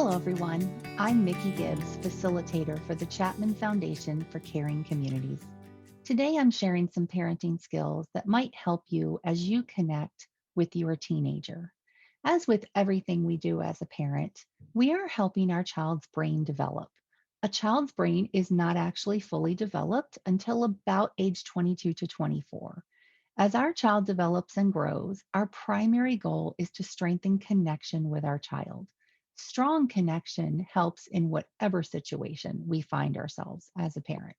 Hello, everyone. I'm Mickey Gibbs, facilitator for the Chapman Foundation for Caring Communities. Today, I'm sharing some parenting skills that might help you as you connect with your teenager. As with everything we do as a parent, we are helping our child's brain develop. A child's brain is not actually fully developed until about age 22 to 24. As our child develops and grows, our primary goal is to strengthen connection with our child. Strong connection helps in whatever situation we find ourselves as a parent.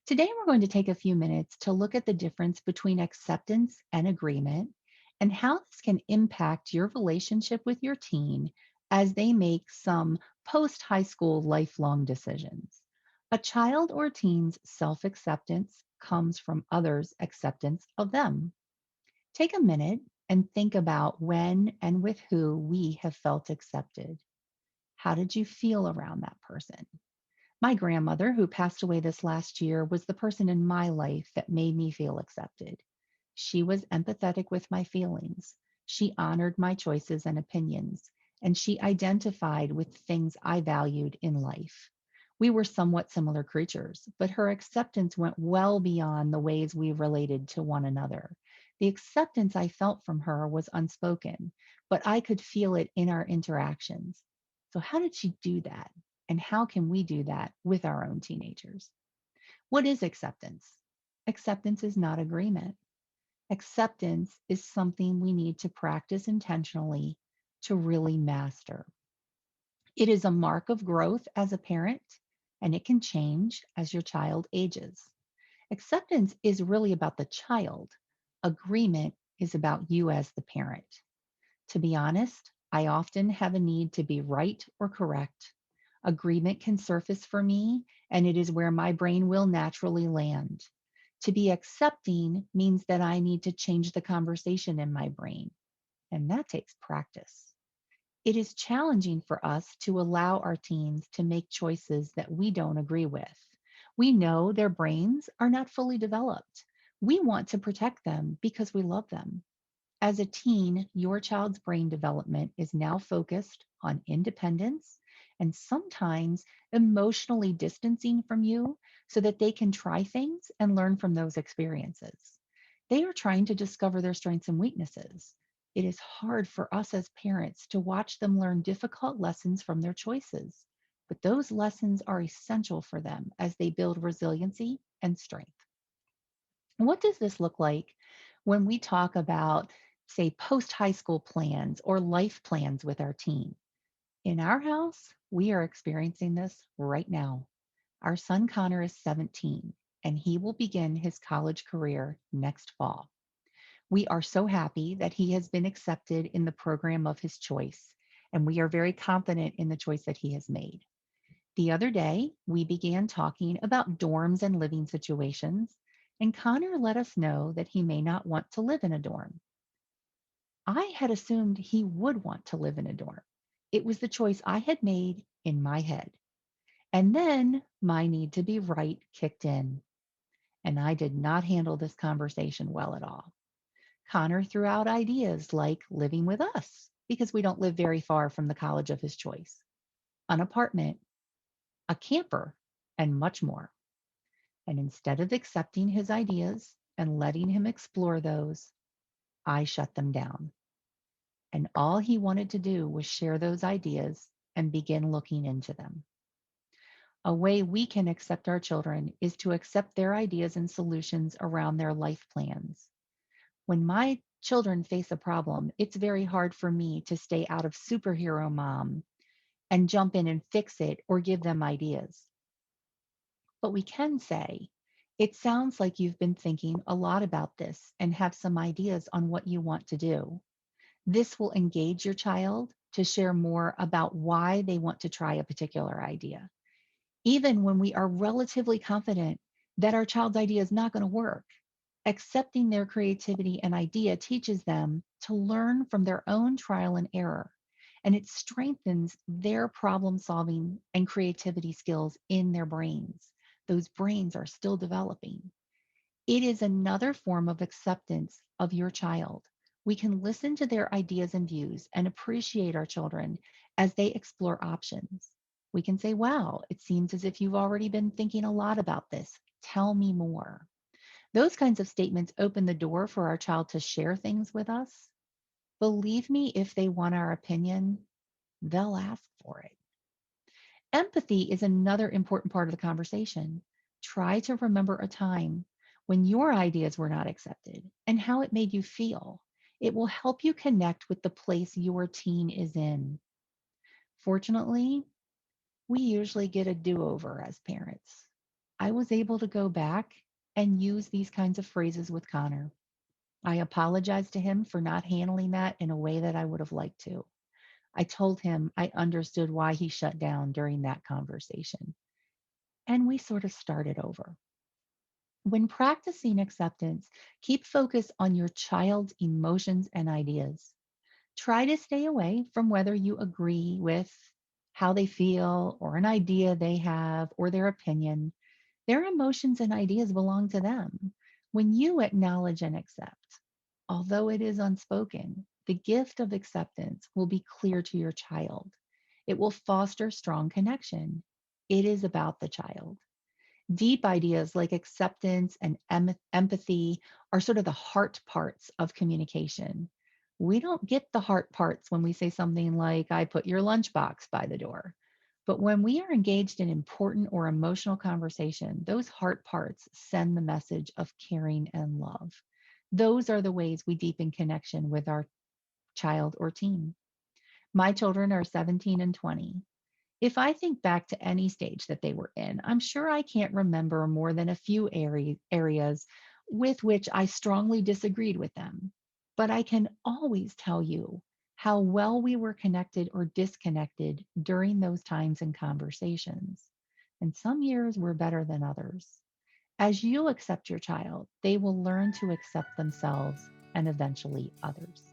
Today, we're going to take a few minutes to look at the difference between acceptance and agreement and how this can impact your relationship with your teen as they make some post high school lifelong decisions. A child or teen's self acceptance comes from others' acceptance of them. Take a minute and think about when and with who we have felt accepted. How did you feel around that person? My grandmother, who passed away this last year, was the person in my life that made me feel accepted. She was empathetic with my feelings. She honored my choices and opinions, and she identified with things I valued in life. We were somewhat similar creatures, but her acceptance went well beyond the ways we related to one another. The acceptance I felt from her was unspoken, but I could feel it in our interactions. So, how did she do that? And how can we do that with our own teenagers? What is acceptance? Acceptance is not agreement. Acceptance is something we need to practice intentionally to really master. It is a mark of growth as a parent, and it can change as your child ages. Acceptance is really about the child. Agreement is about you as the parent. To be honest, I often have a need to be right or correct. Agreement can surface for me, and it is where my brain will naturally land. To be accepting means that I need to change the conversation in my brain, and that takes practice. It is challenging for us to allow our teens to make choices that we don't agree with. We know their brains are not fully developed. We want to protect them because we love them. As a teen, your child's brain development is now focused on independence and sometimes emotionally distancing from you so that they can try things and learn from those experiences. They are trying to discover their strengths and weaknesses. It is hard for us as parents to watch them learn difficult lessons from their choices, but those lessons are essential for them as they build resiliency and strength. What does this look like when we talk about, say, post high school plans or life plans with our teen? In our house, we are experiencing this right now. Our son Connor is 17 and he will begin his college career next fall. We are so happy that he has been accepted in the program of his choice, and we are very confident in the choice that he has made. The other day, we began talking about dorms and living situations, and Connor let us know that he may not want to live in a dorm. I had assumed he would want to live in a dorm. It was the choice I had made in my head. And then my need to be right kicked in, and I did not handle this conversation well at all. Connor threw out ideas like living with us, because we don't live very far from the college of his choice, an apartment, a camper, and much more. And instead of accepting his ideas and letting him explore those, I shut them down. And all he wanted to do was share those ideas and begin looking into them. A way we can accept our children is to accept their ideas and solutions around their life plans. When my children face a problem, it's very hard for me to stay out of superhero mom and jump in and fix it or give them ideas. But we can say, it sounds like you've been thinking a lot about this and have some ideas on what you want to do. This will engage your child to share more about why they want to try a particular idea. Even when we are relatively confident that our child's idea is not going to work, accepting their creativity and idea teaches them to learn from their own trial and error. And it strengthens their problem solving and creativity skills in their brains. Those brains are still developing. It is another form of acceptance of your child, We can listen to their ideas and views and appreciate our children as they explore options. We can say, wow, it seems as if you've already been thinking a lot about this. Tell me more. Those kinds of statements open the door for our child to share things with us. Believe me, if they want our opinion, they'll ask for it. Empathy is another important part of the conversation. Try to remember a time when your ideas were not accepted and how it made you feel. It will help you connect with the place your teen is in. Fortunately, we usually get a do over as parents. I was able to go back and use these kinds of phrases with Connor. I apologized to him for not handling that in a way that I would have liked to. I told him I understood why he shut down during that conversation. And we sort of started over. When practicing acceptance, keep focus on your child's emotions and ideas. Try to stay away from whether you agree with how they feel or an idea they have or their opinion. Their emotions and ideas belong to them. When you acknowledge and accept, although it is unspoken, the gift of acceptance will be clear to your child. It will foster strong connection. It is about the child. Deep ideas like acceptance and empathy are sort of the heart parts of communication. We don't get the heart parts when we say something like, I put your lunchbox by the door. But when we are engaged in important or emotional conversation, those heart parts send the message of caring and love. Those are the ways we deepen connection with our child or teen. My children are 17 and 20. If I think back to any stage that they were in, I'm sure I can't remember more than a few areas with which I strongly disagreed with them. But I can always tell you how well we were connected or disconnected during those times and conversations. And some years were better than others. As you accept your child, they will learn to accept themselves and eventually others.